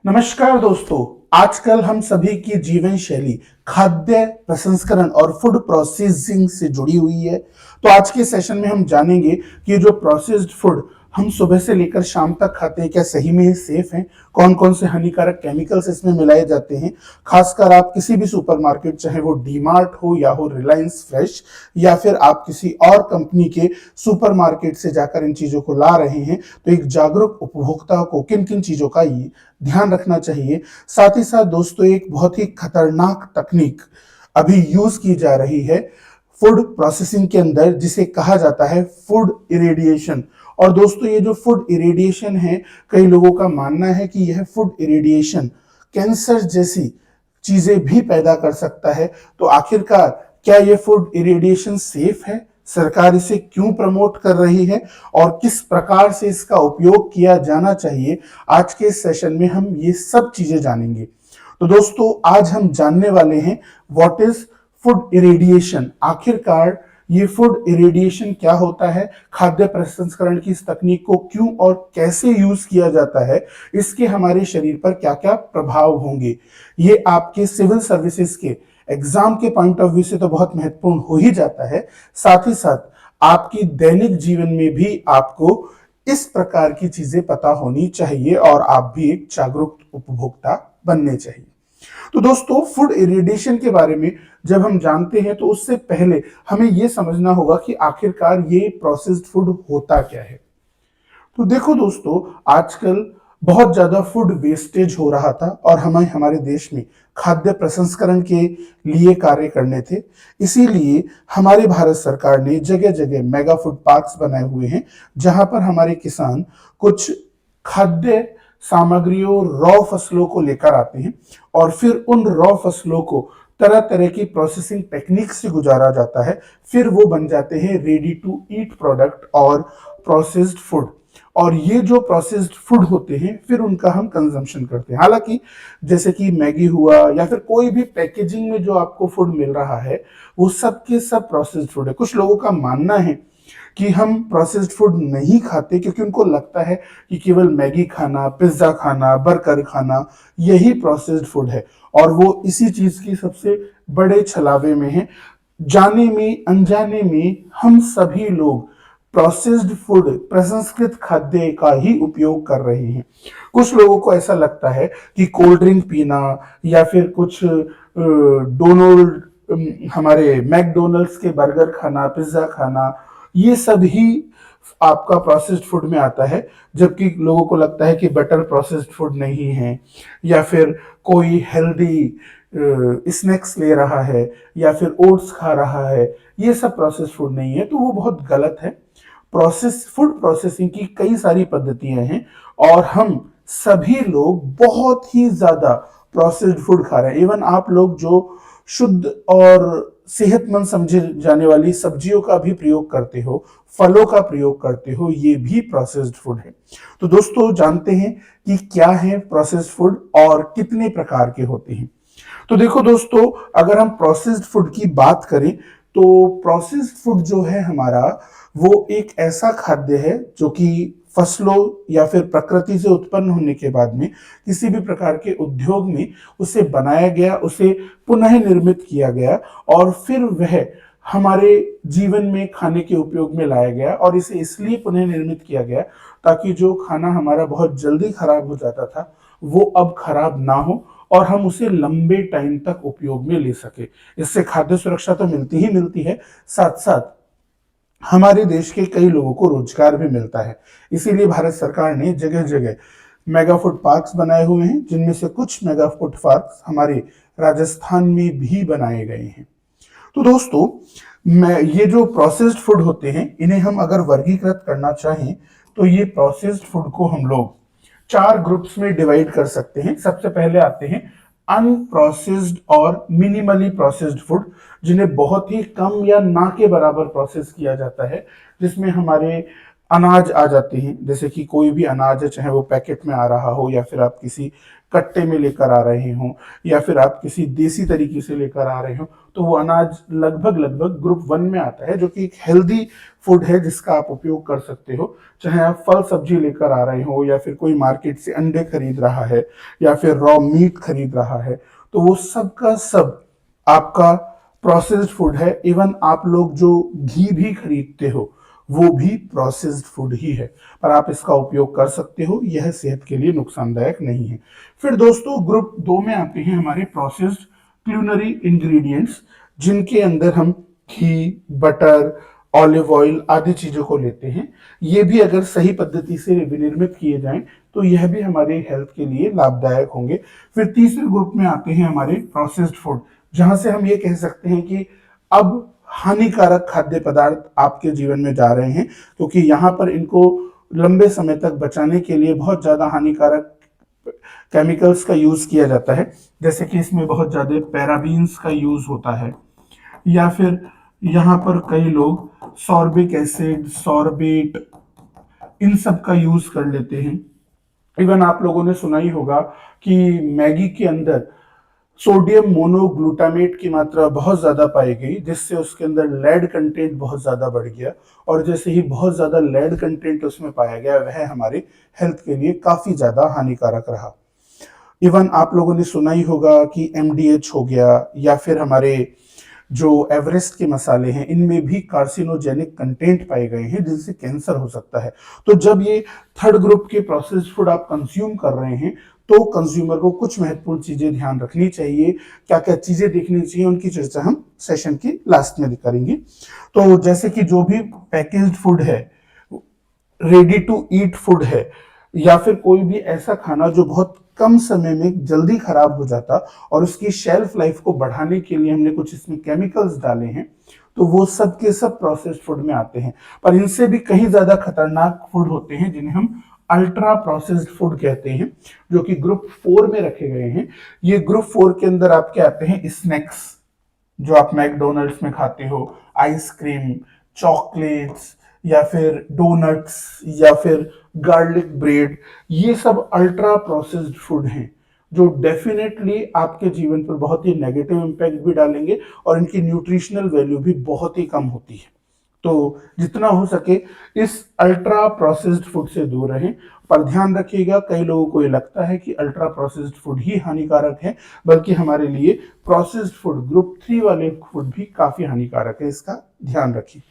नमस्कार दोस्तों। आजकल हम सभी की जीवन शैली खाद्य प्रसंस्करण और फूड प्रोसेसिंग से जुड़ी हुई है। तो आज के सेशन में हम जानेंगे कि जो प्रोसेस्ड फूड हम सुबह से लेकर शाम तक खाते हैं, क्या सही में ये सेफ हैं? कौन कौन से हानिकारक केमिकल्स इसमें मिलाए जाते हैं? खासकर आप किसी भी सुपरमार्केट, चाहे वो डी मार्ट हो या हो रिलायंस फ्रेश, या फिर आप किसी और कंपनी के सुपरमार्केट से जाकर इन चीजों को ला रहे हैं, तो एक जागरूक उपभोक्ता को किन किन चीजों का ये ध्यान रखना चाहिए। साथ ही साथ दोस्तों, एक बहुत ही खतरनाक तकनीक अभी यूज की जा रही है फूड प्रोसेसिंग के अंदर, जिसे कहा जाता है फूड इरेडिएशन। और दोस्तों, ये जो फूड इरेडिएशन है, कई लोगों का मानना है कि यह फूड इरेडिएशन कैंसर जैसी चीजें भी पैदा कर सकता है। तो आखिरकार क्या यह फूड इरेडिएशन सेफ है? सरकार इसे क्यों प्रमोट कर रही है और किस प्रकार से इसका उपयोग किया जाना चाहिए, आज के सेशन में हम ये सब चीजें जानेंगे। तो दोस्तों, आज हम जानने वाले हैं व्हाट इज फूड इरेडिएशन। आखिरकार ये फूड इरेडिएशन क्या होता है, खाद्य प्रसंस्करण की इस तकनीक को क्यों और कैसे यूज किया जाता है, इसके हमारे शरीर पर क्या क्या प्रभाव होंगे। ये आपके सिविल सर्विसेज के एग्जाम के पॉइंट ऑफ व्यू से तो बहुत महत्वपूर्ण हो ही जाता है, साथ ही साथ आपकी दैनिक जीवन में भी आपको इस प्रकार की चीजें पता होनी चाहिए और आप भी एक जागरूक उपभोक्ता बनने चाहिए। तो दोस्तों, फूड इरिडेशन के बारे में जब हम जानते हैं, तो उससे पहले हमें यह समझना होगा कि आखिरकार ये प्रोसेस्ड फूड होता क्या है। तो देखो दोस्तों, आजकल बहुत ज्यादा फूड वेस्टेज हो रहा था और हमें हमारे देश में खाद्य प्रसंस्करण के लिए कार्य करने थे। इसीलिए हमारे भारत सरकार ने जगह जगह मेगा फूड पार्क्स बनाए हुए हैं, जहां पर हमारे किसान कुछ खाद्य सामग्रियों, रॉ फसलों को लेकर आते हैं और फिर उन रॉ फसलों को तरह तरह की प्रोसेसिंग टेक्निक से गुजारा जाता है। फिर वो बन जाते हैं रेडी टू ईट प्रोडक्ट और प्रोसेस्ड फूड। और ये जो प्रोसेस्ड फूड होते हैं, फिर उनका हम कंजम्पशन करते हैं। हालांकि जैसे कि मैगी हुआ या फिर कोई भी पैकेजिंग में जो आपको फूड मिल रहा है, वो सब के सब प्रोसेस्ड फूड है। कुछ लोगों का मानना है कि हम प्रोसेस्ड फूड नहीं खाते क्योंकि उनको लगता है कि केवल मैगी खाना, पिज्जा खाना, बर्गर खाना यही प्रोसेस्ड फूड है, और वो इसी चीज की सबसे बड़े छलावे में है। जाने में अनजाने में हम सभी लोग प्रोसेस्ड फूड, प्रसंस्कृत खाद्य का ही उपयोग कर रहे हैं। कुछ लोगों को ऐसा लगता है कि कोल्ड ड्रिंक पीना या फिर कुछ डोनाल्ड हमारे मैकडोनल्ड्स के बर्गर खाना, पिज्जा खाना, ये सब ही आपका प्रोसेस्ड फूड में आता है। जबकि लोगों को लगता है कि बटर प्रोसेस्ड फूड नहीं है, या फिर कोई हेल्दी स्नैक्स ले रहा है या फिर ओट्स खा रहा है, ये सब प्रोसेस्ड फूड नहीं है। तो वो बहुत गलत है। प्रोसेस फूड प्रोसेसिंग की कई सारी पद्धतियां हैं और हम सभी लोग बहुत ही ज्यादा प्रोसेस्ड फूड खा रहे हैं। इवन आप लोग जो शुद्ध और सेहतमंद समझे जाने वाली सब्जियों का भी प्रयोग करते हो, फलों का प्रयोग करते हो, ये भी प्रोसेस्ड फूड है। तो दोस्तों, जानते हैं कि क्या है प्रोसेस्ड फूड और कितने प्रकार के होते हैं। तो देखो दोस्तों, अगर हम प्रोसेस्ड फूड की बात करें, तो प्रोसेस्ड फूड जो है हमारा, वो एक ऐसा खाद्य है जो कि फसलों या फिर प्रकृति से उत्पन्न होने के बाद में किसी भी प्रकार के उद्योग में उसे बनाया गया, उसे पुनः निर्मित किया गया और फिर वह हमारे जीवन में खाने के उपयोग में लाया गया। और इसे इसलिए पुनः निर्मित किया गया ताकि जो खाना हमारा बहुत जल्दी खराब हो जाता था, वो अब खराब ना हो और हम उसे लंबे टाइम तक उपयोग में ले सके। इससे खाद्य सुरक्षा तो मिलती ही मिलती है, साथ साथ हमारे देश के कई लोगों को रोजगार भी मिलता है। इसीलिए भारत सरकार ने जगह जगह मेगा फूड पार्क्स बनाए हुए हैं, जिनमें से कुछ मेगा फूड पार्क्स हमारे राजस्थान में भी बनाए गए हैं। तो दोस्तों, ये जो प्रोसेस्ड फूड होते हैं, इन्हें हम अगर वर्गीकृत करना चाहें, तो ये प्रोसेस्ड फूड को हम लोग चार ग्रुप्स में डिवाइड कर सकते हैं। सबसे पहले आते हैं अनप्रोसेस्ड और मिनिमली प्रोसेस्ड फूड, जिन्हें बहुत ही कम या ना के बराबर प्रोसेस किया जाता है, जिसमें हमारे अनाज आ जाते हैं। जैसे कि कोई भी अनाज है, चाहे वो पैकेट में आ रहा हो या फिर आप किसी कट्टे में लेकर आ रहे हो या फिर आप किसी देसी तरीके से लेकर आ रहे हो, तो वो अनाज लगभग लगभग ग्रुप 1 में आता है, जो कि एक हेल्दी फूड है जिसका आप उपयोग कर सकते हो। चाहे आप फल सब्जी लेकर आ रहे हो या फिर कोई मार्केट से अंडे खरीद रहा है या फिर रॉ मीट खरीद रहा है, तो वो सब का सब आपका प्रोसेस्ड फूड है। इवन आप लोग जो घी भी खरीदते हो वो भी प्रोसेस्ड फूड ही है, पर आप इसका उपयोग कर सकते हो, यह सेहत के लिए नुकसानदायक नहीं है। फिर दोस्तों ग्रुप 2 में आते हैं हमारे प्रोसेस्ड क्यूलिनरी इंग्रेडिएंट्स, जिनके अंदर हम घी, बटर, ऑलिव ऑयल आदि चीजों को लेते हैं। ये भी अगर सही पद्धति से विनिर्मित किए जाएं तो यह भी हमारे हेल्थ के लिए लाभदायक होंगे। फिर तीसरे ग्रुप में आते हैं हमारे प्रोसेस्ड फूड, जहां से हम ये कह सकते हैं कि अब हानिकारक खाद्य पदार्थ आपके जीवन में जा रहे हैं, क्योंकि यहाँ पर इनको लंबे समय तक बचाने के लिए बहुत ज्यादा हानिकारक केमिकल्स का यूज किया जाता है। जैसे कि इसमें बहुत ज्यादा पैराबीन्स का यूज होता है, या फिर यहाँ पर कई लोग सॉर्बिक एसिड, सॉर्बेट, इन सब का यूज कर लेते हैं। इवन आप लोगों ने सुना ही होगा कि मैगी के अंदर सोडियम मोनोग्लूटामेट की मात्रा बहुत ज्यादा पाई गई, जिससे उसके अंदर लेड कंटेंट बहुत ज्यादा बढ़ गया, और जैसे ही बहुत ज्यादा लेड कंटेंट उसमें पाया गया वह हमारे हेल्थ के लिए काफी ज्यादा हानिकारक रहा। इवन आप लोगों ने सुना ही होगा कि एमडीएच हो गया, या फिर हमारे जो एवरेस्ट के मसाले हैं इनमें भी कार्सिनोजेनिक कंटेंट पाए गए हैं, जिनसे कैंसर हो सकता है। तो जब ये थर्ड ग्रुप के प्रोसेस्ड फूड आप कंज्यूम कर रहे हैं तो कंज्यूमर को कुछ महत्वपूर्ण चीजें ध्यान रखनी चाहिए। क्या क्या चीजें देखनी चाहिए उनकी चर्चा हम सेशन के लास्ट में करेंगे। तो जैसे कि जो भी पैकेज्ड फूड है, रेडी टू ईट फूड है, या फिर कोई भी ऐसा खाना जो बहुत कम समय में जल्दी खराब हो जाता और उसकी शेल्फ लाइफ को बढ़ाने के लिए हमने कुछ इसमें केमिकल्स डाले हैं, तो वो सब के सब प्रोसेस्ड फूड में आते हैं। पर इनसे भी कहीं ज्यादा खतरनाक फूड होते हैं जिन्हें हम अल्ट्रा प्रोसेस्ड फूड कहते हैं, जो कि ग्रुप 4 में रखे गए हैं। ये ग्रुप 4 के अंदर आपके आते हैं स्नैक्स, जो आप मैकडोनल्ड्स में खाते हो, आइसक्रीम, चॉकलेट्स, या फिर डोनट्स, या फिर गार्लिक ब्रेड। ये सब अल्ट्रा प्रोसेस्ड फूड हैं जो डेफिनेटली आपके जीवन पर बहुत ही नेगेटिव इम्पैक्ट भी डालेंगे और इनकी न्यूट्रिशनल वैल्यू भी बहुत ही कम होती है। तो जितना हो सके इस अल्ट्रा प्रोसेस्ड फूड से दूर रहें। पर ध्यान रखिएगा, कई लोगों को ये लगता है कि अल्ट्रा प्रोसेस्ड फूड ही हानिकारक है, बल्कि हमारे लिए प्रोसेस्ड फूड ग्रुप 3 वाले फूड भी काफी हानिकारक है, इसका ध्यान रखिए।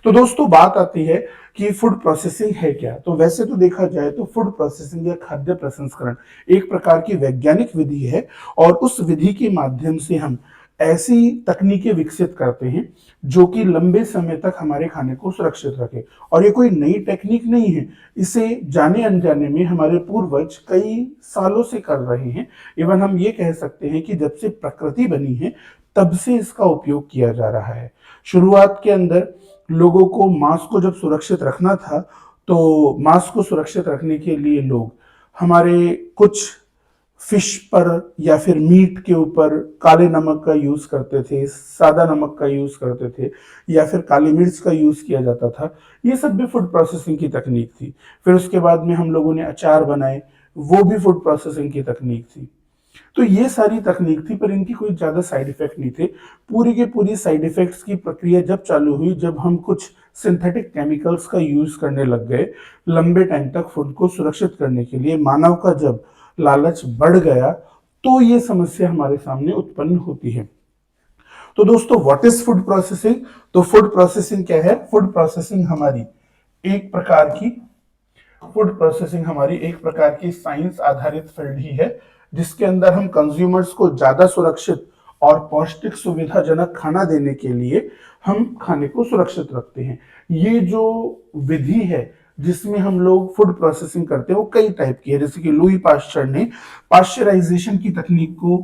तो दोस्तों बात आती है कि फूड प्रोसेसिंग है क्या। तो वैसे तो देखा जाए तो फूड प्रोसेसिंग या खाद्य प्रसंस्करण एक प्रकार की वैज्ञानिक विधि है, और उस विधि के माध्यम से हम ऐसी तकनीकें विकसित करते हैं जो कि लंबे समय तक हमारे खाने को सुरक्षित रखे। और ये कोई नई टेक्निक नहीं है, इसे जाने अनजाने में हमारे पूर्वज कई सालों से कर रहे हैं। इवन हम ये कह सकते हैं कि जब से प्रकृति बनी है तब से इसका उपयोग किया जा रहा है। शुरुआत के अंदर लोगों को मांस को जब सुरक्षित रखना था, तो मांस को सुरक्षित रखने के लिए लोग हमारे कुछ फिश पर या फिर मीट के ऊपर काले नमक का यूज करते थे, सादा नमक का यूज करते थे, या फिर काली मिर्च का यूज किया जाता था। ये सब भी फूड प्रोसेसिंग की तकनीक थी। फिर उसके बाद में हम लोगों ने अचार बनाए, वो भी फूड प्रोसेसिंग की तकनीक थी। तो ये सारी तकनीक थी, पर इनकी कोई ज्यादा साइड इफेक्ट नहीं थे। पूरी की पूरी साइड इफेक्ट्स की प्रक्रिया जब चालू हुई, जब हम कुछ सिंथेटिक केमिकल्स का यूज करने लग गए लंबे टाइम तक फूड को सुरक्षित करने के लिए, मानव का जब लालच बढ़ गया, तो ये समस्या हमारे सामने उत्पन्न होती है। तो दोस्तों व्हाट इज फूड प्रोसेसिंग। तो फूड प्रोसेसिंग क्या है? फूड प्रोसेसिंग हमारी एक प्रकार की साइंस आधारित फील्ड ही है, जिसके अंदर हम कंज्यूमर्स को ज्यादा सुरक्षित और पौष्टिक सुविधाजनक खाना देने के लिए हम खाने को सुरक्षित रखते हैं। ये जो विधि है जिसमें हम लोग फूड प्रोसेसिंग करते हैं वो कई टाइप की है। जैसे कि लुई पाश्चर ने पाश्चराइजेशन की तकनीक को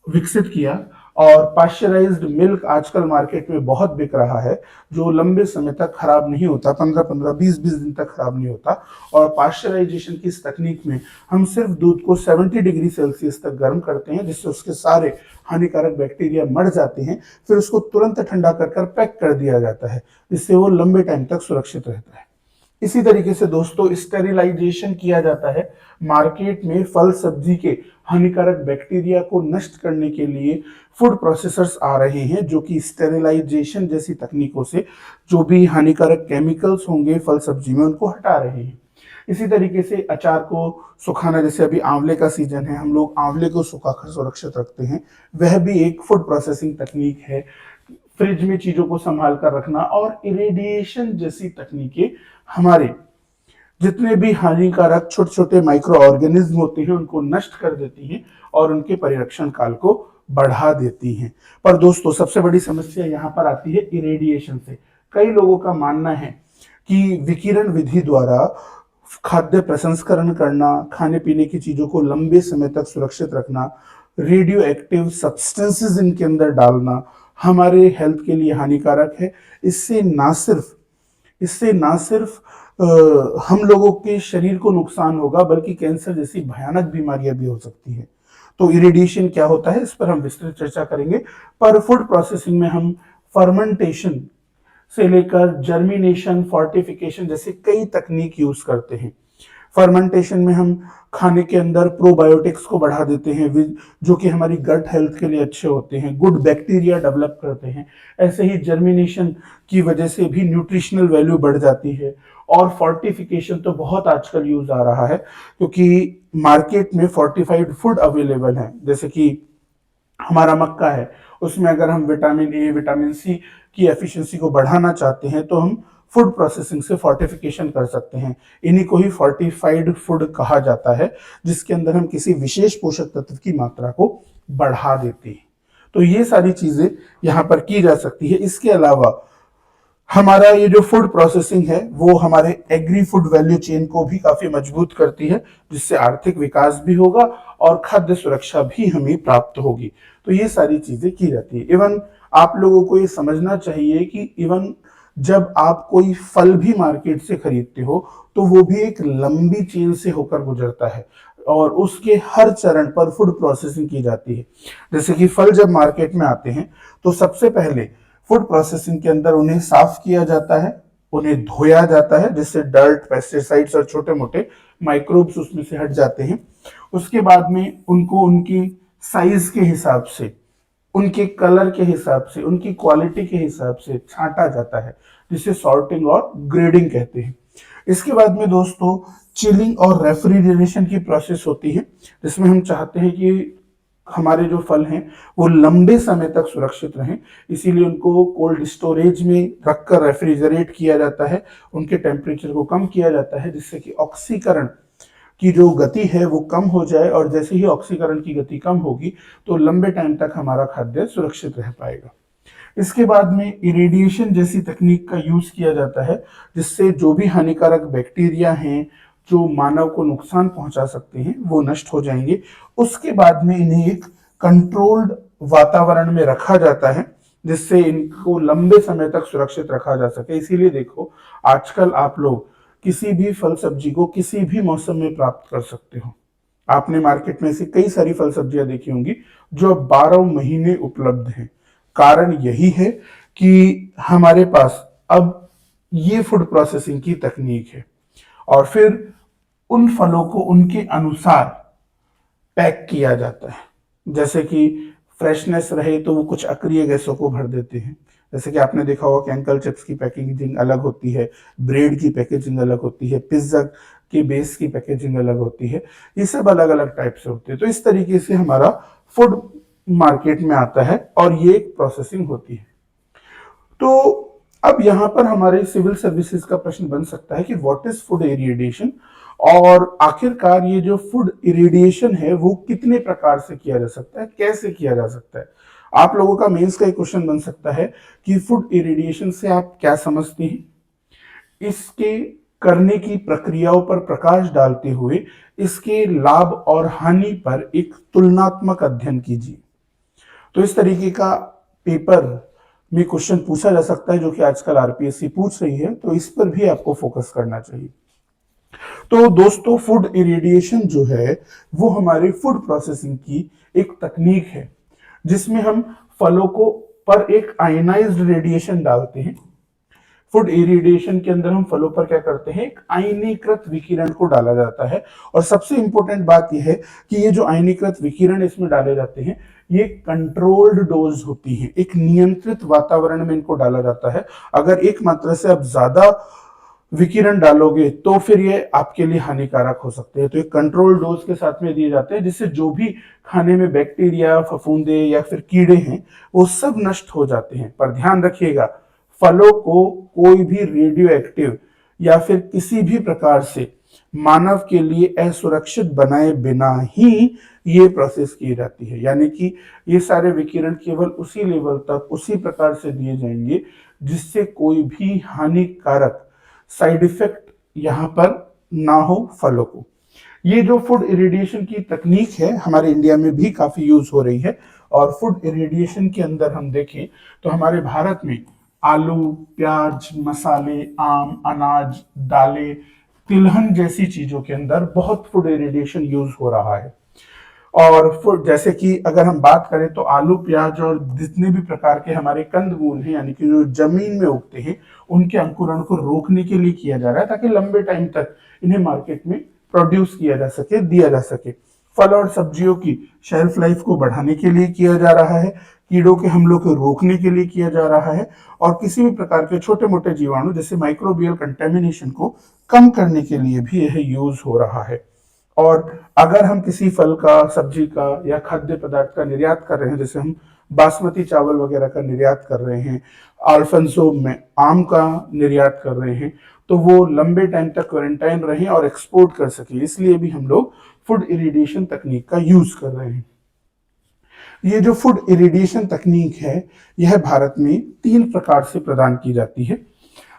विकसित किया, और पाश्चराइज्ड मिल्क आजकल मार्केट में बहुत बिक रहा है, जो लंबे समय तक खराब नहीं होता, 15-15, 20-20 दिन तक खराब नहीं होता। और पाश्चराइजेशन की इस तकनीक में हम सिर्फ दूध को 70 डिग्री सेल्सियस तक गर्म करते हैं, जिससे उसके सारे हानिकारक बैक्टीरिया मर जाते हैं। फिर उसको तुरंत ठंडा कर पैक कर दिया जाता है, जिससे वो लंबे टाइम तक सुरक्षित रहता है। इसी तरीके से दोस्तों स्टेरिलाइजेशन किया जाता है, मार्केट में फल सब्जी के हानिकारक बैक्टीरिया को नष्ट करने के लिए फूड प्रोसेसर्स आ रहे हैं, जो कि स्टेरिलाइजेशन जैसी तकनीकों से जो भी हानिकारक केमिकल्स होंगे फल सब्जी में उनको हटा रहे हैं। इसी तरीके से अचार को सुखाना, जैसे अभी आंवले का सीजन है, हम लोग आंवले को सुखाकर सुरक्षित रखते हैं, वह भी एक फूड प्रोसेसिंग तकनीक है। फ्रिज में चीजों को संभाल कर रखना और इरेडिएशन जैसी तकनीकें हमारे जितने भी हानिकारक छोटे छोटे माइक्रो ऑर्गेनिज्म होते हैं उनको नष्ट कर देती हैं और उनके परिरक्षण काल को बढ़ा देती हैं। पर दोस्तों, सबसे बड़ी समस्या यहाँ पर आती है इरेडिएशन से। कई लोगों का मानना है कि विकिरण विधि द्वारा खाद्य प्रसंस्करण करना, खाने पीने की चीजों को लंबे समय तक सुरक्षित रखना, रेडियो एक्टिव सब्सटेंसेस इनके अंदर डालना हमारे हेल्थ के लिए हानिकारक है। इससे ना सिर्फ हम लोगों के शरीर को नुकसान होगा, बल्कि कैंसर जैसी भयानक बीमारियां भी हो सकती है। तो इरिडिएशन क्या होता है, इस पर हम विस्तृत चर्चा करेंगे। पर फूड प्रोसेसिंग में हम फर्मेंटेशन से लेकर जर्मिनेशन, फोर्टिफिकेशन जैसे कई तकनीक यूज करते हैं। फर्मेंटेशन में हम खाने के अंदर प्रोबायोटिक्स को बढ़ा देते हैं, जो कि हमारी गट हेल्थ के लिए अच्छे होते हैं, गुड बैक्टीरिया डेवलप करते हैं। ऐसे ही जर्मिनेशन की वजह से भी न्यूट्रिशनल वैल्यू बढ़ जाती है। और फोर्टिफिकेशन तो बहुत आजकल यूज आ रहा है, क्योंकि मार्केट में फोर्टिफाइड फूड अवेलेबल है। जैसे कि हमारा मक्का है, उसमें अगर हम विटामिन ए, विटामिन सी की एफिशिएंसी को बढ़ाना चाहते हैं तो हम फूड प्रोसेसिंग से फोर्टिफिकेशन कर सकते हैं। इन्हीं को ही फोर्टिफाइड फूड कहा जाता है, जिसके अंदर हम किसी विशेष पोषक तत्व की मात्रा को बढ़ा देते हैं। तो ये सारी चीजें यहाँ पर की जा सकती है। इसके अलावा हमारा ये जो फूड प्रोसेसिंग है वो हमारे एग्री फूड वैल्यू चेन को भी काफी मजबूत करती है, जिससे आर्थिक विकास भी होगा और खाद्य सुरक्षा भी हमें प्राप्त होगी। तो ये सारी चीजें की जाती है। इवन आप लोगों को ये समझना चाहिए कि इवन जब आप कोई फल भी मार्केट से खरीदते हो तो वो भी एक लंबी चेन से होकर गुजरता है और उसके हर चरण पर फूड प्रोसेसिंग की जाती है। जैसे कि फल जब मार्केट में आते हैं तो सबसे पहले फूड प्रोसेसिंग के अंदर उन्हें साफ किया जाता है, उन्हें धोया जाता है, जिससे डर्ट, पेस्टिसाइड्स और छोटे मोटे माइक्रोब्स उसमें से हट जाते हैं। उसके बाद में उनको उनकी साइज के हिसाब से, उनके कलर के हिसाब से, उनकी क्वालिटी के हिसाब से छांटा जाता है, जिसे सॉर्टिंग और ग्रेडिंग कहते हैं। इसके बाद में दोस्तों चिलिंग और रेफ्रिजरेशन की प्रोसेस होती है, जिसमें हम चाहते हैं कि हमारे जो फल हैं वो लंबे समय तक सुरक्षित रहें, इसीलिए उनको कोल्ड स्टोरेज में रखकर रेफ्रिजरेट किया जाता है, उनके टेम्परेचर को कम किया जाता है, जिससे कि ऑक्सीकरण की जो गति है वो कम हो जाए। और जैसे ही ऑक्सीकरण की गति कम होगी तो लंबे टाइम तक हमारा खाद्य सुरक्षित रह पाएगा। इसके बाद में इरेडिएशन जैसी तकनीक का यूज किया जाता है, जिससे जो भी हानिकारक बैक्टीरिया हैं जो मानव को नुकसान पहुंचा सकते हैं वो नष्ट हो जाएंगे। उसके बाद में इन्हें एक कंट्रोल्ड वातावरण में रखा जाता है, जिससे इनको लंबे समय तक सुरक्षित रखा जा सके। इसीलिए देखो, आजकल आप लोग किसी भी फल सब्जी को किसी भी मौसम में प्राप्त कर सकते हो। आपने मार्केट में से कई सारी फल सब्जियां देखी होंगी जो 12 महीने उपलब्ध हैं। कारण यही है कि हमारे पास अब ये फूड प्रोसेसिंग की तकनीक है और फिर उन फलों को उनके अनुसार पैक किया जाता है। जैसे कि फ्रेशनेस रहे तो वो कुछ अक्रिय गैसों को भर देते हैं। जैसे कि आपने देखा होगा कि अंकल चिप्स की पैकेजिंग अलग होती है, ब्रेड की पैकेजिंग अलग होती है, पिज्जा के बेस की पैकेजिंग अलग होती है। ये सब अलग अलग टाइप से होते हैं। तो इस तरीके से हमारा फूड मार्केट में आता है और ये एक प्रोसेसिंग होती है। तो अब यहाँ पर हमारे सिविल सर्विसेज का प्रश्न बन सकता है कि व्हाट इज फूड इरिडिएशन, और आखिरकार ये जो फूड इरिडिएशन है वो कितने प्रकार से किया जा सकता है, कैसे किया जा सकता है। आप लोगों का मेंस का एक क्वेश्चन बन सकता है कि फूड इरिडिएशन से आप क्या समझते हैं, इसके करने की प्रक्रियाओं पर प्रकाश डालते हुए इसके लाभ और हानि पर एक तुलनात्मक अध्ययन कीजिए। तो इस तरीके का पेपर में क्वेश्चन पूछा जा सकता है, जो कि आजकल आरपीएससी पूछ रही है, तो इस पर भी आपको फोकस करना चाहिए। तो दोस्तों, फूड इरिडिएशन जो है वो हमारे फूड प्रोसेसिंग की एक तकनीक है, जिसमें हम फलों को पर एक आयनाइज्ड रेडिएशन डालते हैं, फूड इरिडिएशन के अंदर हम फलों पर क्या करते हैं, एक आयनीकृत विकिरण को डाला जाता है। और सबसे इंपॉर्टेंट बात यह है कि ये जो आयनीकृत विकिरण इसमें डाले जाते हैं, ये कंट्रोल्ड डोज होती है, एक नियंत्रित वातावरण में इनको डाला जाता है। अगर एक मात्रा से आप ज्यादा विकिरण डालोगे तो फिर ये आपके लिए हानिकारक हो सकते हैं। तो एक कंट्रोल डोज के साथ में दिए जाते हैं, जिससे जो भी खाने में बैक्टीरिया, फफूंदे या फिर कीड़े हैं वो सब नष्ट हो जाते हैं। पर ध्यान रखिएगा, फलों को कोई भी रेडियो एक्टिव या फिर किसी भी प्रकार से मानव के लिए असुरक्षित बनाए बिना ही ये प्रोसेस की जाती है। यानी कि ये सारे विकिरण केवल उसी लेवल तक, उसी प्रकार से दिए जाएंगे जिससे कोई भी हानिकारक साइड इफेक्ट यहां पर ना हो फलों को। ये जो फूड इरिडिएशन की तकनीक है हमारे इंडिया में भी काफी यूज हो रही है। और फूड इरिडिएशन के अंदर हम देखें तो हमारे भारत में आलू, प्याज, मसाले, आम, अनाज, दालें, तिलहन जैसी चीजों के अंदर बहुत फूड इरिडिएशन यूज हो रहा है। और फूड जैसे कि अगर हम बात करें तो आलू, प्याज और जितने भी प्रकार के हमारे कंदमूल हैं, यानी कि जो जमीन में उगते हैं, उनके अंकुरण को रोकने के लिए किया जा रहा है, ताकि लंबे टाइम तक इन्हें मार्केट में प्रोड्यूस किया जा सके, दिया जा सके। फल और सब्जियों की शेल्फ लाइफ को बढ़ाने के लिए किया जा रहा है, कीड़ों के हमलों को रोकने के लिए किया जा रहा है, और किसी भी प्रकार के छोटे मोटे जीवाणु जैसे माइक्रोबियल कंटेमिनेशन को कम करने के लिए भी यह यूज हो रहा है। और अगर हम किसी फल का, सब्जी का या खाद्य पदार्थ का निर्यात कर रहे हैं, जैसे हम बासमती चावल वगैरह का निर्यात कर रहे हैं, अल्फांसो में आम का निर्यात कर रहे हैं, तो वो लंबे टाइम तक क्वारंटाइन रहें और एक्सपोर्ट कर सके, इसलिए भी हम लोग फूड इरिडिएशन तकनीक का यूज कर रहे हैं। ये जो फूड इरिडिएशन तकनीक है, यह भारत में 3 प्रकार से प्रदान की जाती है।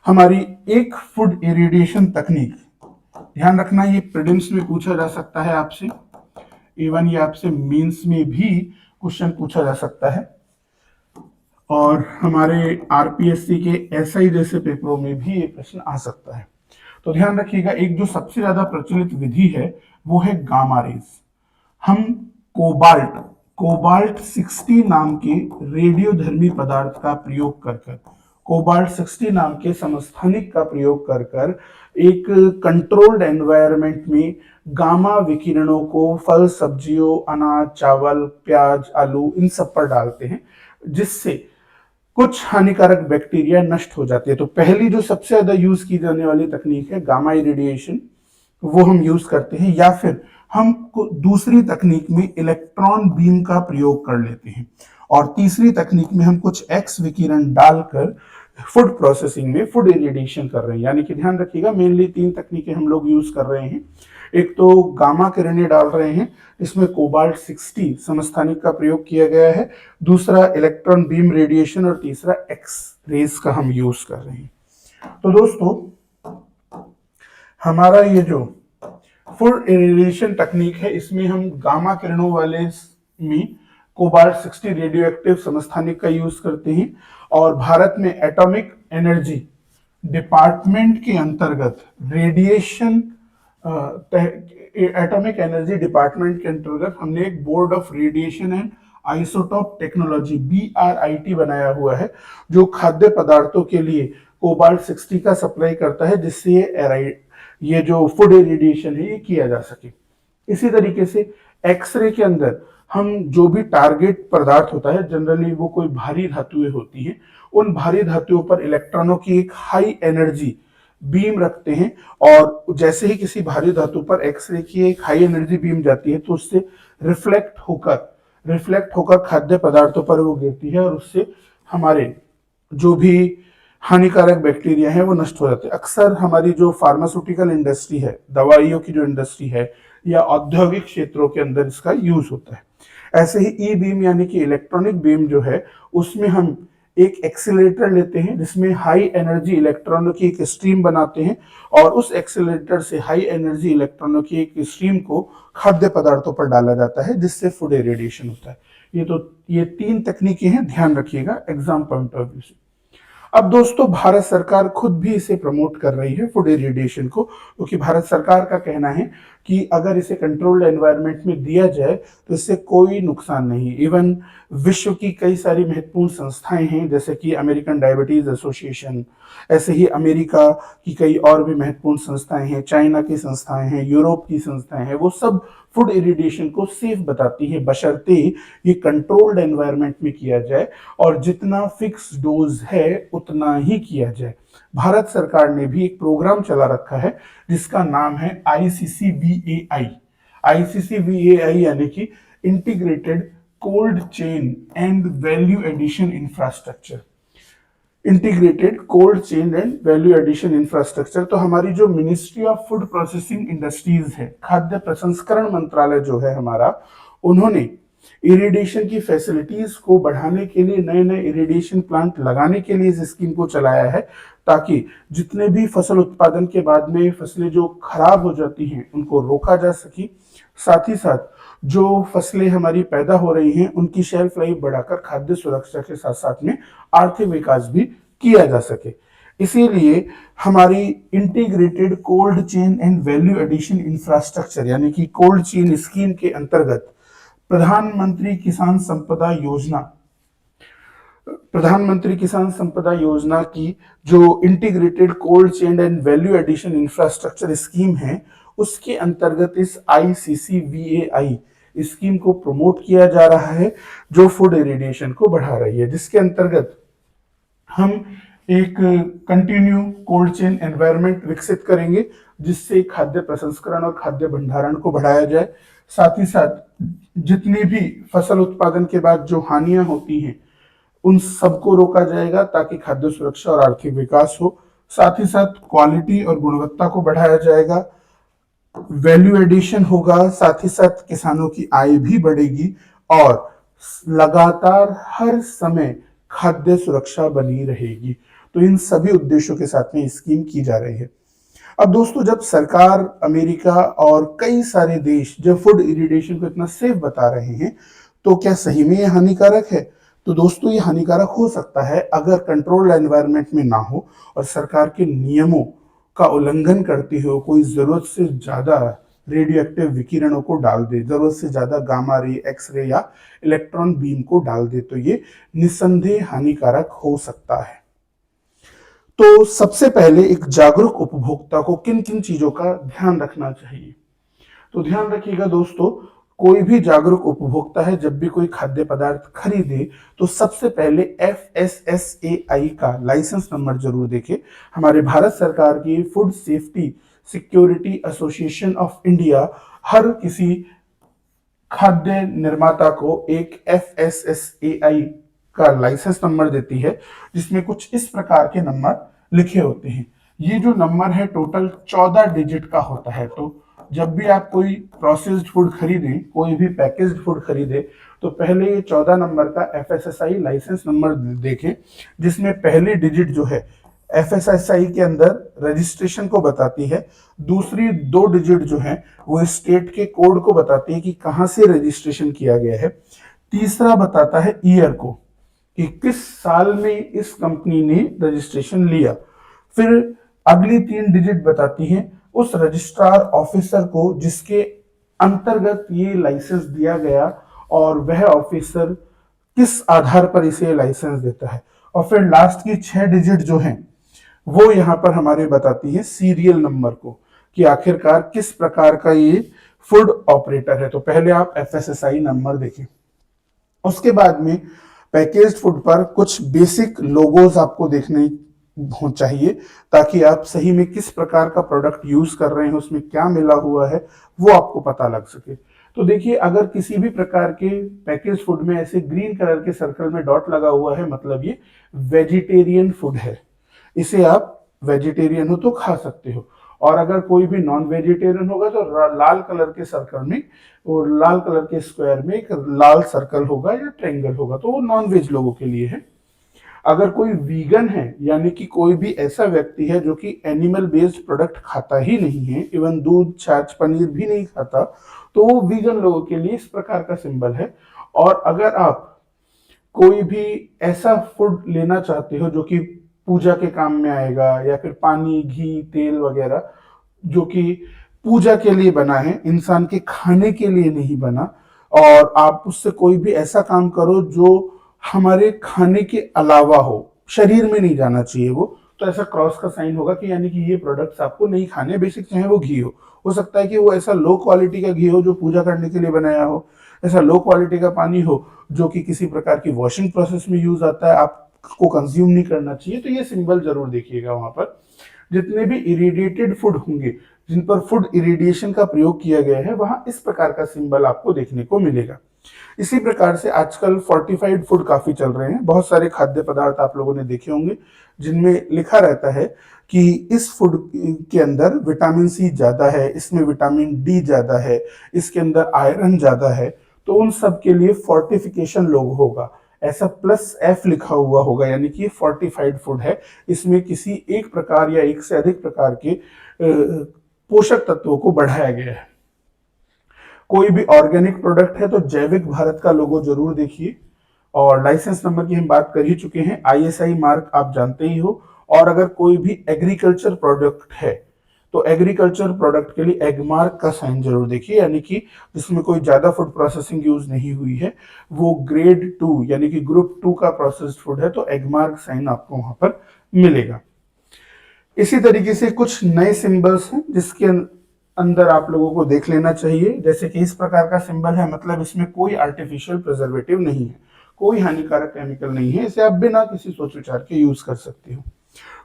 हमारी एक फूड इरिडिएशन तकनीक, ध्यान रखना ये प्रीलिम्स में पूछा जा सकता है आपसे, इवन ये आपसे मेंस में भी क्वेश्चन पूछा जा सकता है, और हमारे आरपीएससी के एसआई जैसे पेपरों में भी ये प्रश्न आ सकता है। तो ध्यान रखिएगा, एक जो सबसे ज्यादा प्रचलित विधि है वो है गामा रेज। हम कोबाल्ट 60 नाम के रेडियोधर्मी पदार्थ का प्रयोग कर कोबाल्ट 60 नाम के समस्थानिक का प्रयोग कर एक कंट्रोल्ड एनवायरनमेंट में गामा विकिरणों को फल, सब्जियों, अनाज, चावल, प्याज, आलू, इन सब पर डालते हैं, जिससे कुछ हानिकारक बैक्टीरिया नष्ट हो जाते हैं। तो पहली जो सबसे ज्यादा यूज की जाने वाली तकनीक है गामा इरिडिएशन, वो हम यूज करते हैं। या फिर हम दूसरी तकनीक में इलेक्ट्रॉन बीम का प्रयोग कर लेते हैं, और तीसरी तकनीक में हम कुछ एक्स विकिरण डालकर फूड प्रोसेसिंग में फूड इरिडिएशन कर रहे हैं। यानी कि ध्यान रखिएगा, मेनली 3 तकनीकें हम लोग यूज कर रहे हैं। एक तो गामा किरणें डाल रहे हैं, इसमें कोबाल्ट 60 समस्थानिक का प्रयोग किया गया है, दूसरा इलेक्ट्रॉन बीम रेडिएशन, और तीसरा एक्स रेज का हम यूज कर रहे हैं। तो दोस्तों, हमारा ये जो फूड इरिडिएशन तकनीक है, इसमें हम गामा किरणों वाले में कोबाल्ट 60 रेडियो एक्टिव समस्थानिक का यूज करते हैं। और भारत में एटॉमिक एनर्जी डिपार्टमेंट के अंतर्गत एटॉमिक एनर्जी डिपार्टमेंट के अंतर्गत हमने एक board of radiation and isotope technology BRIT बनाया हुआ है, जो खाद्य पदार्थों के लिए कोबाल्ट 60 का सप्लाई करता है, जिससे ये जो फूड इरिडिएशन है ये किया जा सके। इसी तरीके से एक्सरे के अंदर हम जो भी टारगेट पदार्थ होता है, जनरली वो कोई भारी धातुएं होती हैं, उन भारी धातुओं पर इलेक्ट्रॉनों की एक हाई एनर्जी बीम रखते हैं, और जैसे ही किसी भारी धातु पर एक्सरे की एक हाई एनर्जी बीम जाती है तो उससे रिफ्लेक्ट होकर खाद्य पदार्थों पर वो गिरती है, और उससे हमारे जो भी हानिकारक बैक्टीरिया है वो नष्ट हो जाते हैं। अक्सर हमारी जो फार्मास्यूटिकल इंडस्ट्री है, दवाइयों की जो इंडस्ट्री है, या औद्योगिक क्षेत्रों के अंदर इसका यूज होता है। ऐसे ही ई बीम यानी कि इलेक्ट्रॉनिक बीम जो है, उसमें हम एक एक्सीलरेटर लेते हैं जिसमें हाई एनर्जी इलेक्ट्रॉनों की एक स्ट्रीम बनाते हैं, और उस एक्सीलरेटर से हाई एनर्जी इलेक्ट्रॉनों की एक स्ट्रीम को खाद्य पदार्थों पर डाला जाता है, जिससे फूड इरिडिएशन होता है। ये 3 तकनीकें हैं, ध्यान रखिएगा एग्जाम पॉइंट ऑफ व्यू से। अब दोस्तों, भारत सरकार खुद भी इसे प्रमोट कर रही है फूड इरिडिएशन को, क्योंकि भारत सरकार का कहना है कि अगर इसे कंट्रोल्ड एनवायरनमेंट में दिया जाए तो इससे कोई नुकसान नहीं। इवन विश्व की कई सारी महत्वपूर्ण संस्थाएं हैं, जैसे कि अमेरिकन डायबिटीज एसोसिएशन, ऐसे ही अमेरिका की कई और भी महत्वपूर्ण संस्थाएं हैं, चाइना की संस्थाएं हैं, यूरोप की संस्थाएं हैं, वो सब फूड इरिडेशन को सेफ बताती है, बशर्ते ये कंट्रोल्ड एनवायरनमेंट में किया जाए और जितना फिक्स डोज है उतना ही किया जाए। भारत सरकार ने भी एक प्रोग्राम चला रखा है जिसका नाम है ICCVAI। ICCVAI यानी कि integrated cold chain and value addition infrastructure. Integrated cold chain and value addition infrastructure, तो हमारी जो ministry of food processing industries है, खाद्य प्रसंस्करण मंत्रालय जो है हमारा, उन्होंने इरिडेशन की फैसिलिटीज को बढ़ाने के लिए नए नए इरिडेशन प्लांट लगाने के लिए इस स्कीम को चलाया है, ताकि जितने भी फसल उत्पादन के बाद में फसलें जो खराब हो जाती हैं उनको रोका जा सके। साथ ही साथ जो फसलें हमारी पैदा हो रही हैं उनकी शेल्फ लाइफ बढ़ाकर खाद्य सुरक्षा के साथ साथ में आर्थिक विकास भी किया जा सके। इसीलिए हमारी integrated cold chain and value addition infrastructure यानी कि कोल्ड चेन स्कीम के अंतर्गत प्रधानमंत्री किसान संपदा योजना, प्रधानमंत्री किसान संपदा योजना की जो integrated cold chain and value addition infrastructure scheme है, उसके अंतर्गत इस ICCVAI स्कीम को प्रमोट किया जा रहा है, जो फूड इरिडेशन को बढ़ा रही है, जिसके अंतर्गत हम एक कंटिन्यू कोल्ड चेन एनवायरनमेंट विकसित करेंगे जिससे खाद्य प्रसंस्करण और खाद्य भंडारण को बढ़ाया जाए। साथ ही साथ जितनी भी फसल उत्पादन के बाद जो हानियां होती हैं उन सबको रोका जाएगा ताकि खाद्य सुरक्षा और आर्थिक विकास हो। साथ ही साथ क्वालिटी और गुणवत्ता को बढ़ाया जाएगा, वैल्यू एडिशन होगा, साथ ही साथ किसानों की आय भी बढ़ेगी और लगातार हर समय खाद्य सुरक्षा बनी रहेगी। तो इन सभी उद्देश्यों के साथ में स्कीम की जा रही है। अब दोस्तों, जब सरकार, अमेरिका और कई सारे देश जब फूड इरिडेशन को इतना सेफ बता रहे हैं, तो क्या सही में ये हानिकारक है? तो दोस्तों, ये हानिकारक हो सकता है अगर कंट्रोल एनवायरनमेंट में ना हो और सरकार के नियमों का उल्लंघन करते हुए कोई जरूरत से ज्यादा रेडियो एक्टिव विकिरणों को डाल दे, जरूरत से ज्यादा गामा रे, एक्सरे या इलेक्ट्रॉन बीम को डाल दे, तो ये निस्संदेह हानिकारक हो सकता है। तो सबसे पहले एक जागरूक उपभोक्ता को किन किन चीजों का ध्यान रखना चाहिए? तो ध्यान रखिएगा दोस्तों, कोई भी जागरूक उपभोक्ता है जब भी कोई खाद्य पदार्थ खरीदे तो सबसे पहले FSSAI का लाइसेंस नंबर जरूर देखे। हमारे भारत सरकार की food safety security association of India हर किसी खाद्य निर्माता को एक FSSAI का लाइसेंस नंबर देती है, जिसमें कुछ इस प्रकार के नंबर लिखे होते हैं। ये जो नंबर है टोटल 14 डिजिट का होता है। तो जब भी आप कोई प्रोसेस्ड फूड खरीदें, कोई भी पैकेज्ड फूड खरीदें, तो पहले ये 14 नंबर का FSSAI लाइसेंस नंबर देखें, जिसमें पहली डिजिट जो है FSSAI के अंदर रजिस्ट्रेशन को बताती है, दूसरी 2 डिजिट जो है वो स्टेट के कोड को बताती है कि कहां से रजिस्ट्रेशन किया गया है, तीसरा बताता है ईयर को कि किस साल में इस कंपनी ने रजिस्ट्रेशन लिया, फिर अगली 3 डिजिट बताती हैं उस रजिस्ट्रार ऑफिसर को जिसके अंतर्गत ये लाइसेंस दिया गया और वह ऑफिसर किस आधार पर इसे लाइसेंस देता है, और फिर लास्ट की 6 डिजिट जो हैं वो यहाँ पर हमारे बताती है सीरियल नंबर को कि आखिरकार किस प्रकार का ये फूड ऑपरेटर है। तो पहले आप FSSAI नंबर देखें। उसके बाद में पैकेज्ड फूड पर कुछ बेसिक लोगोज आपको देखने हो चाहिए, ताकि आप सही में किस प्रकार का प्रोडक्ट यूज कर रहे हैं, उसमें क्या मिला हुआ है वो आपको पता लग सके। तो देखिए, अगर किसी भी प्रकार के पैकेज फूड में ऐसे ग्रीन कलर के सर्कल में डॉट लगा हुआ है, मतलब ये वेजिटेरियन फूड है, इसे आप वेजिटेरियन हो तो खा सकते हो। और अगर कोई भी नॉन वेजिटेरियन होगा तो लाल कलर के सर्कल में और लाल कलर के स्क्वायर में एक लाल सर्कल होगा या ट्रायंगल होगा, तो वो नॉन वेज लोगों के लिए है। अगर कोई वीगन है, यानी कि कोई भी ऐसा व्यक्ति है जो कि एनिमल बेस्ड प्रोडक्ट खाता ही नहीं है, इवन दूध, छाछ, पनीर भी नहीं खाता, तो वो वीगन लोगों के लिए इस प्रकार का सिंबल है। और अगर आप कोई भी ऐसा फूड लेना चाहते हो जो कि पूजा के काम में आएगा, या फिर पानी, घी, तेल वगैरह जो कि पूजा के लिए बना है, इंसान के खाने के लिए नहीं बना। और आप उससे कोई भी ऐसा काम करो जो हमारे खाने के अलावा हो, शरीर में नहीं जाना चाहिए वो, तो ऐसा क्रॉस का साइन होगा कि यानी कि ये प्रोडक्ट्स आपको नहीं खाने, बेसिक चाहे वो घी हो सकता है कि वो ऐसा लो क्वालिटी का घी हो जो पूजा करने के लिए बनाया हो, ऐसा लो क्वालिटी का पानी हो जो कि किसी प्रकार की वॉशिंग प्रोसेस में यूज आता है, आपको कंज्यूम नहीं करना चाहिए। तो ये सिंबल जरूर देखिएगा वहां पर। जितने भी इरिडिएटेड फूड होंगे, जिन पर फूड इरिडिएशन का प्रयोग किया गया है, वहां इस प्रकार का सिंबल आपको देखने को मिलेगा। इसी प्रकार से आजकल फोर्टिफाइड फूड काफी चल रहे हैं। बहुत सारे खाद्य पदार्थ आप लोगों ने देखे होंगे जिनमें लिखा रहता है कि इस फूड के अंदर विटामिन सी ज्यादा है, इसमें विटामिन डी ज्यादा है, इसके अंदर आयरन ज्यादा है। तो उन सब के लिए फोर्टिफिकेशन लोगो होगा, ऐसा प्लस एफ लिखा हुआ होगा, यानी कि फोर्टिफाइड फूड है। इसमें किसी एक प्रकार या एक से अधिक प्रकार के पोषक तत्वों को बढ़ाया गया है। कोई भी ऑर्गेनिक प्रोडक्ट है तो जैविक भारत का लोगो जरूर देखिए। और लाइसेंस नंबर की हम बात कर ही चुके हैं, आईएसआई मार्क आप जानते ही हो। और अगर कोई भी एग्रीकल्चर प्रोडक्ट है तो एग्रीकल्चर प्रोडक्ट के लिए एग मार्क का साइन जरूर देखिए, यानी कि जिसमें कोई ज्यादा फूड प्रोसेसिंग यूज नहीं हुई है, वो ग्रेड 2 यानी कि ग्रुप 2 का प्रोसेस्ड फूड है, तो एग मार्क साइन आपको वहां पर मिलेगा। इसी तरीके से कुछ नए सिंबल्स हैं जिसके अंदर आप लोगों को देख लेना चाहिए। जैसे कि इस प्रकार का सिंबल है, मतलब इसमें कोई आर्टिफिशियल प्रिजर्वेटिव नहीं है, कोई हानिकारक केमिकल नहीं है, इसे आप बिना किसी सोच विचार के यूज कर सकते हो।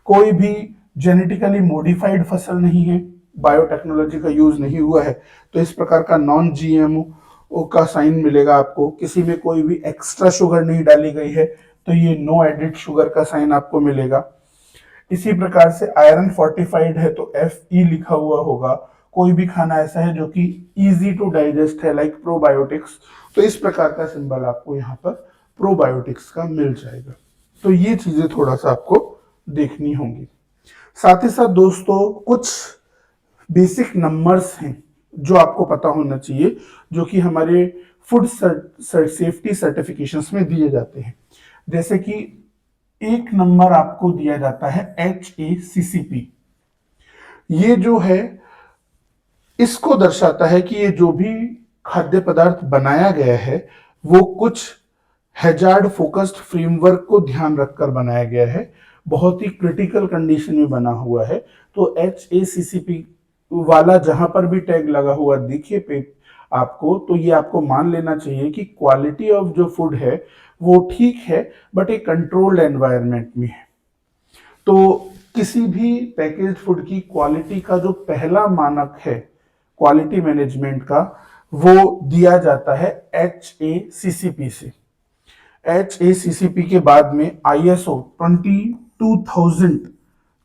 कोई भी जेनेटिकली मॉडिफाइड फसल नहीं है, बायोटेक्नोलॉजी का यूज नहीं हुआ है, तो इस प्रकार का नॉन जीएमओ का साइन मिलेगा आपको। किसी में कोई भी एक्स्ट्रा शुगर नहीं डाली गई है तो ये नो एडिड शुगर का साइन आपको मिलेगा। इसी प्रकार से आयरन फोर्टिफाइड है तो Fe लिखा हुआ होगा। कोई भी खाना ऐसा है जो कि इजी टू डाइजेस्ट है, लाइक प्रोबायोटिक्स, तो इस प्रकार का सिंबल आपको यहाँ पर प्रोबायोटिक्स का मिल जाएगा। तो ये चीजें थोड़ा सा आपको देखनी होंगी। साथ ही साथ दोस्तों कुछ बेसिक नंबर्स हैं जो आपको पता होना चाहिए, जो कि हमारे फूड सेफ्टी सर्टिफिकेशंस में दिए जाते हैं। जैसे कि एक नंबर आपको दिया जाता है HACCP। ये जो है इसको दर्शाता है कि ये जो भी खाद्य पदार्थ बनाया गया है वो कुछ हैजार्ड फोकस्ड फ्रेमवर्क को ध्यान रखकर बनाया गया है, बहुत ही क्रिटिकल कंडीशन में बना हुआ है। तो HACCP वाला जहां पर भी टैग लगा हुआ दिखे पे आपको, तो ये आपको मान लेना चाहिए कि क्वालिटी ऑफ जो फूड है वो ठीक है, बट एक कंट्रोल्ड एनवायरनमेंट में है। तो किसी भी पैकेज फूड की क्वालिटी का जो पहला मानक है क्वालिटी मैनेजमेंट का, वो दिया जाता है HACCP से। HACCP के बाद में ISO 22000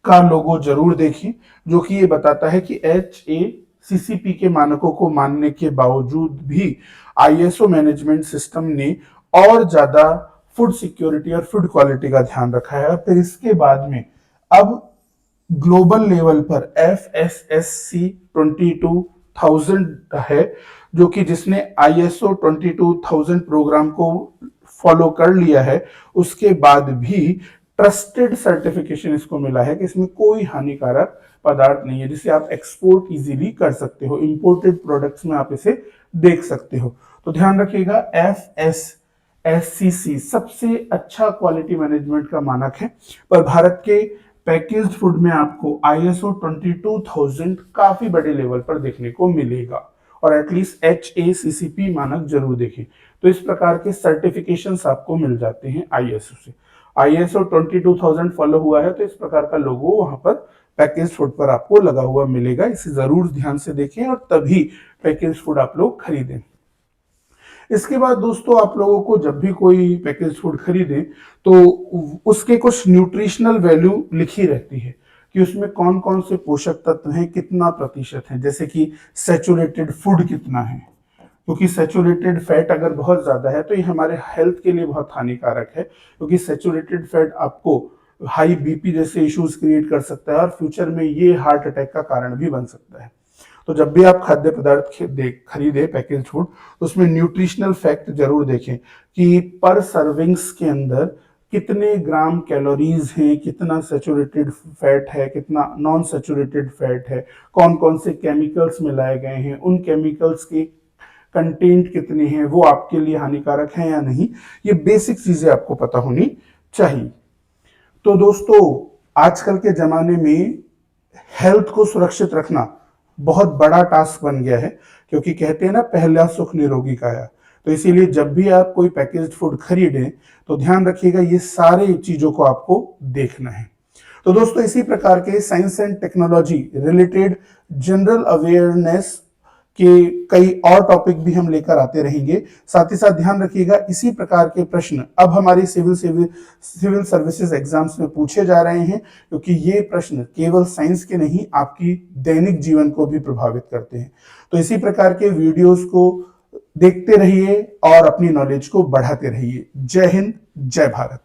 का लोगो जरूर देखें, जो कि ये बताता है कि HACCP के मानकों को मानने के बावजूद भी ISO मैनेजमेंट सिस्टम ने और ज्यादा फूड सिक्योरिटी और फूड क्वालिटी का ध्यान रखा है। और फिर इसके बाद में अब ग्लोबल लेवल पर FSSC 22000 है, जो कि जिसने ISO 22000 प्रोग्राम को फॉलो कर लिया है, उसके बाद भी ट्रस्टेड सर्टिफिकेशन इसको मिला है कि इसमें कोई हानिकारक पदार्थ नहीं है, जिसे आप एक्सपोर्ट इजीली कर सकते हो। इंपोर्टेड प्रोडक्ट्स में आप इसे देख सकते हो। तो ध्यान रखिएगा, FSSCC सबसे अच्छा क्वालिटी मैनेजमेंट का मानक है। पर भारत के पैकेज्ड फूड में आपको ISO 22000 काफी बड़े लेवल पर देखने को मिलेगा, और एटलीस्ट HACCP मानक जरूर देखें। तो इस प्रकार के सर्टिफिकेशंस आपको मिल जाते हैं ISO से। ISO 22000 फॉलो हुआ है तो इस प्रकार का लोगो वहां पर पैकेज फूड पर आपको लगा हुआ मिलेगा। इसे जरूर ध्यान से देखें और तभी पैकेज फूड आप लोग खरीदें। इसके बाद दोस्तों आप लोगों को जब भी कोई पैकेज फूड खरीदें तो उसके कुछ न्यूट्रिशनल वैल्यू लिखी रहती है कि उसमें कौन कौन से पोषक तत्व हैं, कितना प्रतिशत है। जैसे कि सैचुरेटेड फूड कितना है, क्योंकि सैचुरेटेड फैट अगर बहुत ज्यादा है तो ये हमारे हेल्थ के लिए बहुत हानिकारक है, क्योंकि सैचुरेटेड फैट आपको हाई बीपी जैसे इश्यूज क्रिएट कर सकता है और फ्यूचर में ये हार्ट अटैक का कारण भी बन सकता है। तो जब भी आप खाद्य पदार्थ खरीदे पैकेज फूड, तो उसमें न्यूट्रिशनल फैक्ट जरूर देखें कि पर सर्विंग्स के अंदर कितने ग्राम कैलोरीज हैं, कितना सैचुरेटेड फैट है, कितना नॉन सैचुरेटेड फैट है, कौन कौन से केमिकल्स मिलाए गए हैं, उन केमिकल्स के कंटेंट कितने हैं, वो आपके लिए हानिकारक है या नहीं, ये बेसिक चीजें आपको पता होनी चाहिए। तो दोस्तों, आजकल के जमाने में हेल्थ को सुरक्षित रखना बहुत बड़ा टास्क बन गया है, क्योंकि कहते हैं ना, पहला सुख निरोगी काया। तो इसीलिए जब भी आप कोई पैकेज्ड फूड खरीदें तो ध्यान रखिएगा, ये सारे चीजों को आपको देखना है। तो दोस्तों, इसी प्रकार के science and technology related general awareness के कई और टॉपिक भी हम लेकर आते रहेंगे। साथ ही साथ ध्यान रखिएगा, इसी प्रकार के प्रश्न अब हमारी सिविल सर्विसेज एग्जाम्स में पूछे जा रहे हैं, क्योंकि ये प्रश्न केवल साइंस के नहीं, आपकी दैनिक जीवन को भी प्रभावित करते हैं। तो इसी प्रकार के वीडियोस को देखते रहिए और अपनी नॉलेज को बढ़ाते रहिए। जय हिंद, जय भारत।